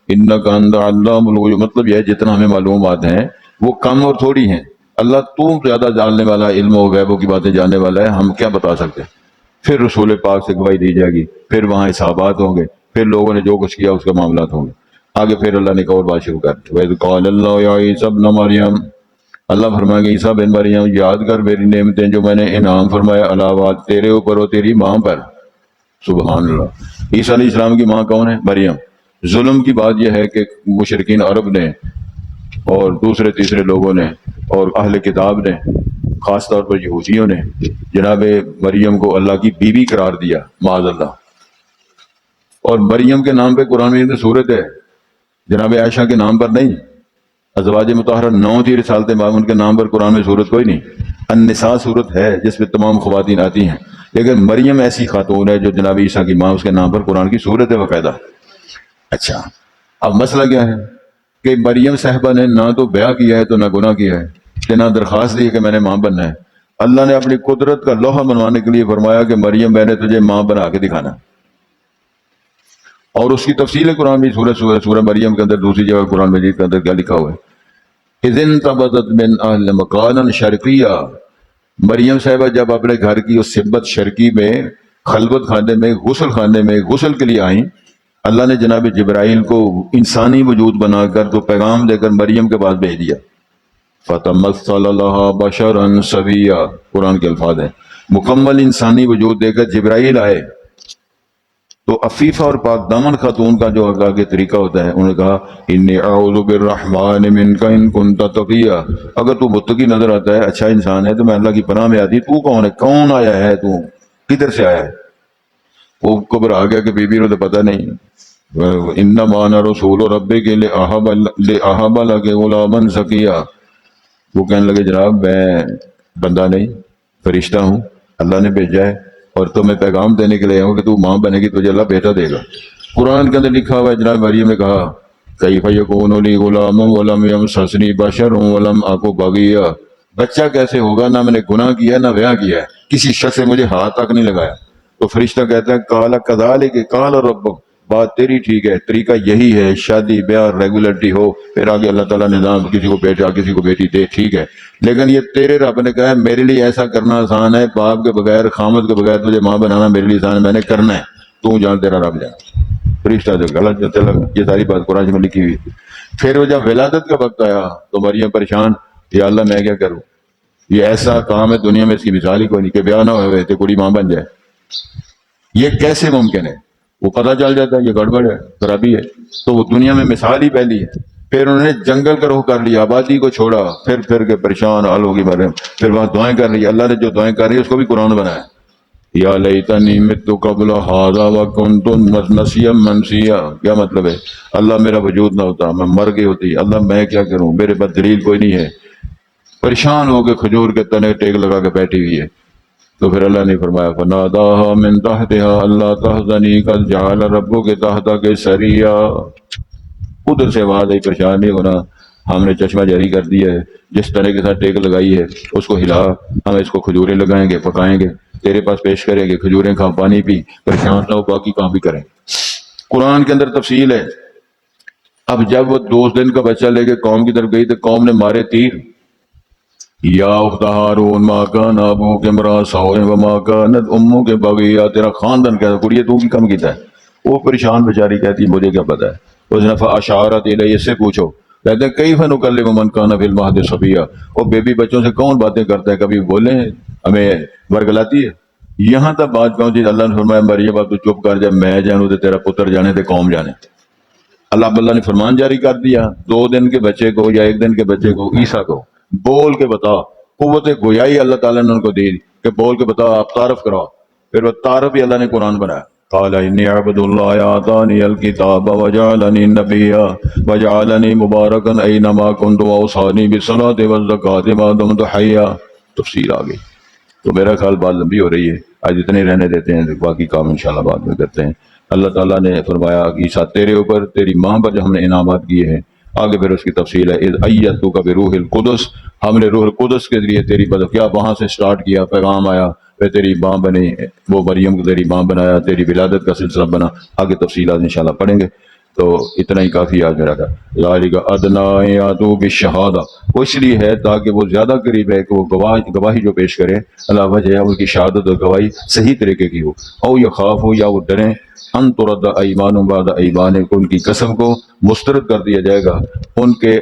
انک انت علام الغیوب، مطلب یہ ہے جتنا ہمیں معلومات ہیں وہ کم اور تھوڑی ہیں، اللہ تو زیادہ جاننے والا، علم و غیبوں کی باتیں جاننے والا ہے، ہم کیا بتا سکتے۔ پھر رسول پاک سے گواہی دی جائے گی، پھر وہاں حسابات ہوں گے، پھر لوگوں نے جو کچھ کیا اس کے معاملات ہوں گے آگے۔ پھر اللہ نے ایک اور بات شروع کر دی، وَإِذْ قَالَ اللَّهُ يَا عِيسَى ابْنَ مَرْيَمَ، اللہ فرمائے گا عیسیٰ بن مریم یاد کر میری نعمتیں جو میں نے انعام فرمایا علاوہ تیرے اوپر اور تیری ماں پر۔ سبحان اللہ۔ عیسیٰ علیہ السلام کی ماں کون ہے؟ مریم۔ ظلم کی بات یہ ہے کہ مشرکین عرب نے اور دوسرے تیسرے لوگوں نے اور اہل کتاب نے، خاص طور پر یہودیوں نے، جناب مریم کو اللہ کی بیوی قرار دیا معاذ اللہ۔ اور مریم کے نام پہ قرآن میں صورت ہے، جناب عائشہ کے نام پر نہیں۔ ازواج مطہرہ 9 تھی رسالت امام، ان کے نام پر قرآن میں صورت کوئی نہیں۔ النساء صورت ہے جس پہ تمام خواتین آتی ہیں، لیکن مریم ایسی خاتون ہے جو جناب عیسیٰ کی ماں، اس کے نام پر قرآن کی صورت ہے باقاعدہ۔ اچھا، اب مسئلہ کیا ہے کہ مریم صاحبہ نے نہ تو بیاہ کیا ہے تو نہ گناہ کیا ہے، کہ نہ درخواست دی کہ میں نے ماں بننا ہے۔ اللہ نے اپنی قدرت کا لوہا منوانے کے لیے فرمایا کہ مریم میں نے تجھے ماں بنا کے دکھانا، اور اس کی تفصیل قرآن بھی سورہ مریم کے اندر، دوسری جگہ قرآن مجید کے اندر کیا لکھا ہوا ہے، اذن تبذت من اہل مکانا شرقیہ، مریم صاحبہ جب اپنے گھر کی اس سبت شرقی میں خلوت خانے میں غسل خانے میں غسل کے لیے آئیں، اللہ نے جناب جبرائیل کو انسانی وجود بنا کر تو پیغام دے کر مریم کے پاس بھیج دیا۔ فتمثل لها بشرا سویا، قرآن کے الفاظ ہیں، مکمل انسانی وجود دے کر جبرائیل آئے تو عفیفہ اور پاک دامن خاتون کا جو آگے طریقہ ہوتا ہے، انہوں نے کہا انی اعوذ بالرحمن منک ان کنت تقیا، اگر تو متقی نظر آتا ہے، اچھا انسان ہے، تو میں اللہ کی پناہ میں آتی، تو کون ہے، کون آیا ہے، تو کدھر سے آیا ہے؟ وہ گھبرا گیا کہ بی بی کو تو پتہ نہیں، انما انا رسول ربک لأہب لک غلاما زکیا، وہ کہنے لگے جناب میں بندہ نہیں، فرشتہ ہوں، اللہ نے بھیجا ہے اور تمہیں پیغام دینے کے لیے آؤں کہ تو ماں بنے گی، تجھے اللہ بیٹا دے گا۔ قرآن کے اندر لکھا ہوا ہے، جناب مریم نے کہا کیف یکون لی غلام ولم یمسسنی بشر ولم اک بغیا، بچہ کیسے ہوگا، نہ میں نے گناہ کیا نہ بیاہ کیا ہے، کسی شخص سے مجھے ہاتھ تک نہیں لگایا۔ تو فرشتہ کہتا ہے قال کذالک قال ربک، بات تیری ٹھیک ہے، طریقہ یہی ہے، شادی بیاہ ریگولرٹی ہو، پھر آگے اللہ تعالیٰ نظام کسی کو بیٹا کسی کو بیٹی دے، ٹھیک ہے، لیکن یہ تیرے رب نے کہا ہے میرے لیے ایسا کرنا آسان ہے، باپ کے بغیر خامد کے بغیر تجھے ماں بنانا میرے لیے آسان ہے، میں نے کرنا ہے، تو جان تیرا رب جان۔ فرشتہ جو غلط جو لگا، یہ ساری بات قرآن میں لکھی ہوئی۔ پھر وہ جب ولادت کا وقت آیا تو مریم پریشان، یا اللہ میں کیا کروں، یہ ایسا کام ہے دنیا میں اس کی مثال ہی کوئی نہیں کہ بیاہ نہ ہوئے تو کڑی ماں بن جائے، یہ کیسے ممکن ہے؟ وہ پتہ چل جاتا ہے یہ گڑبڑ ہے، خرابی ہے، تو وہ دنیا میں مثال ہی پہلی ہے۔ پھر انہوں نے جنگل کا رخ کر لیا، آبادی کو چھوڑا، پھر کے پریشان حال ہوگی مریم، پھر وہاں دعائیں کر رہی ہے، اللہ نے جو دعائیں کر رہی ہے اس کو بھی قرآن بنایا، یا لیتنی مت قبل ھذا وکنت نسیا منسیا، کیا مطلب ہے، اللہ میرا وجود نہ ہوتا، میں مر گئی ہوتی، اللہ میں کیا کروں، میرے پاس دلیل کوئی نہیں ہے، پریشان ہو کے کھجور کے تنے ٹیک لگا کے بیٹھی ہوئی ہے۔ تو پھر اللہ نے فرمایا فناداها من تحتها اللہ تحزنی قد جعل ربک تحتک سریا، ادھر سے آواز آئی پریشان نہیں ہونا، ہم نے چشمہ جاری کر دیا ہے، جس طرح کے ساتھ ٹیک لگائی ہے اس کو ہلا، ہم اس کو کھجوریں لگائیں گے، پکائیں گے، تیرے پاس پیش کریں گے، کھجوریں کھا، پانی پی، پریشان نہ ہو، باقی کام بھی کریں۔ قرآن کے اندر تفصیل ہے۔ اب جب وہ 2 دن کا بچہ لے کے قوم کی طرف گئی تو قوم نے مارے تیر، یا اخت ہارون ما کان ابوک امرا سوء وما کانت امک بغیا، تیرا خاندان کہتا کڑیے تو کی کم کیتا ہے، وہ پریشان بیچاری کہتی مجھے کیا پتا ہے، اس نے فاشارت الیہ، اس سے پوچھو، کہتے ہیں کیف نکلم من کان فی المہد صبیا، وہ بیبی بچوں سے کون باتیں کرتا ہے، کبھی بولیں ہمیں ورگلاتی ہے، یہاں تک بات پہنچی، اللہ نے فرمایا مریم اب تو چپ کر جا، میں جانوں تو تیرا پتر جانے تے قوم جانے۔ اللہ نے فرمان جاری کر دیا، 2 دن کے بچے کو یا 1 دن کے بچے کو، عیسیٰ کو بول کے بتا، قوت گویائی اللہ تعالیٰ نے ان کو دی کہ بول کے بتا، آپ تعارف کراؤ، پھر وہ تعارف ہی اللہ نے قرآن بنایا، قال انی عبد اللہ آتانی الکتاب وجعلنی نبیا وجعلنی مبارکا اینما کنت واوصانی بالصلاۃ والزکاۃ ما دمت حیا، تفصیل آ گئی۔ تو میرا خیال بات لمبی ہو رہی ہے، آج اتنے رہنے دیتے ہیں، باقی کام انشاءاللہ بعد میں کرتے ہیں۔ اللہ تعالیٰ نے فرمایا کہ عیسیٰ تیرے اوپر، تیری ماں پر جو ہم نے انعامات کیے ہیں، آگے پھر اس کی تفصیل ہے، اذ ایدتک بروح القدس، ہم نے روح القدس کے ذریعے تیری مدد کیا، وہاں سے سٹارٹ کیا، پیغام آیا، پھر تیری ماں بنی، وہ مریم کو تیری ماں بنایا، تیری ولادت کا سلسلہ بنا، آگے تفصیلات انشاءاللہ پڑھیں گے، تو اتنا ہی کافی آج میرا تھا۔ ذالک ادنی یاتوا بالشہادہ، وہ اس لیے ہے تاکہ وہ زیادہ قریب ہے کہ وہ گواہی جو پیش کرے، اللہ وجہ ان کی شہادت اور گواہی صحیح طریقے کی ہو، او یخافوا، یا وہ ڈریں، ان ترد ایمان بعد ایمان، کو ان کی قسم کو مسترد کر دیا جائے گا ان کے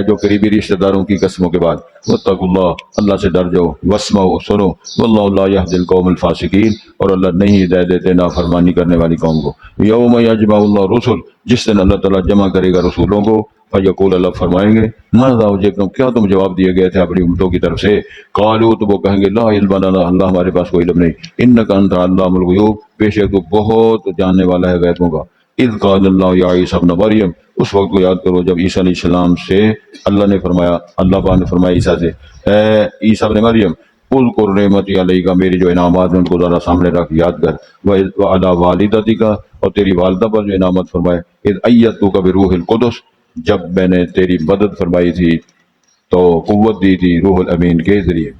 جو قریبی رشتہ داروں کی قسموں کے بعد، واتقوا اللہ، اللہ سے ڈر جاؤ، واسمعوا، سنو، واللہ لا یہدی القوم الفاسقین، اور اللہ نہیں ہدایت دیتے نافرمانی کرنے والی قوم کو۔ یوم یجمع اللہ رسل، جس دن اللہ تعالیٰ جمع کرے گا رسولوں کو، فیقول، اللہ فرمائیں گے، ماذا اجبتم، کیا تم جواب دیے گئے تھے اپنی امتوں کی طرف سے، قالوا، تو وہ کہیں گے لا علم لنا، اللہ ہمارے پاس کوئی علم نہیں، انک انت علام الغیوب، بے شک تو بہت جاننے والا ہے غیبوں کا۔ اذ قال اللہ یا عیسیٰ ابن مریم، اس وقت کو یاد کرو جب عیسیٰ علیہ السلام سے اللہ نے فرمایا، اللہ پاک نے فرمایا عیسیٰ سے، اے عیسیٰ ابن مریم، اذکر نعمتی علیہ کا، میری جو انعامات ہیں ان کو ذرا سامنے رکھ، یاد کر، وعلی والدتی کا، اور تیری والدہ پر جو انعامت فرمائے، اذ ایدتک بروح القدس، جب میں نے تیری مدد فرمائی تھی تو قوت دی تھی روح الامین کے ذریعے۔